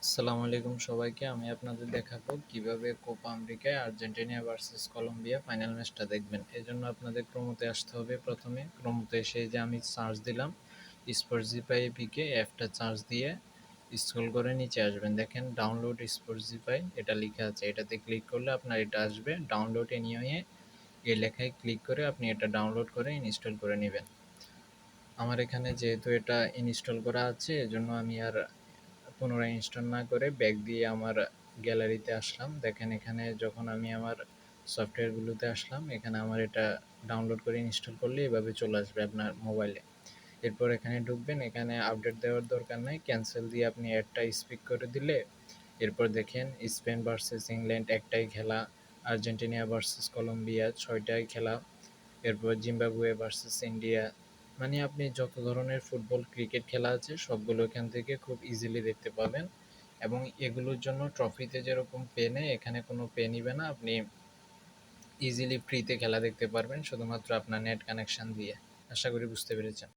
আসসালামু আলাইকুম সবাইকে। আমি আপনাদের দেখাবো কিভাবে কোপা আমেরিকায় আর্জেন্টিনা ভার্সেস কলম্বিয়া ফাইনাল ম্যাচটা দেখবেন। এজন্য আপনাদের ক্রোমোতে আসতে হবে। প্রথমে ক্রোমোতে এসে যে আমি সার্চ দিলাম স্পোর্টজিপাই এপিকে, অ্যাপটা সার্চ দিয়ে স্ক্রল করে নিচে আসবেন। দেখেন ডাউনলোড স্পোর্টজিপাই এটা লেখা আছে, এটাতে ক্লিক করলে আপনার এটা আসবে। ডাউনলোড এনিওয়ে এই লেখায় ক্লিক করে আপনি এটা ডাউনলোড করে ইনস্টল করে নেবেন। আমার এখানে যেহেতু এটা ইনস্টল করা আছে এজন্য আমি আর পুনরায় ইনস্টল না করে ব্যাক দিয়ে আমার গ্যালারিতে আসলাম। দেখেন এখানে যখন আমি আমার সফটওয়্যারগুলোতে আসলাম, এখানে আমার এটা ডাউনলোড করে ইনস্টল করলে এভাবে চলে আসবে আপনার মোবাইলে। এরপর এখানে ঢুকবেন, এখানে আপডেট দেওয়ার দরকার নাই, ক্যান্সেল দিয়ে আপনি অ্যাডটা স্পিক করে দিলে এরপর দেখেন স্পেন ভার্সেস ইংল্যান্ড একটাই খেলা, আর্জেন্টিনা ভার্সেস কলম্বিয়া ৬টায় খেলা, এরপর জিম্বাবুয়ে ভার্সেস ইন্ডিয়া। মানে আপনি যত ধরনের ফুটবল ক্রিকেট খেলা আছে সবগুলো এখান থেকে খুব ইজিলি দেখতে পাবেন। এবং এগুলোর জন্য ট্রফিতে যেরকম পে নেয় এখানে কোনো পে নিবে না, আপনি ইজিলি ফ্রিতে খেলা দেখতে পারবেন শুধুমাত্র আপনার নেট কানেকশন দিয়ে। আশা করি বুঝতে পেরেছেন।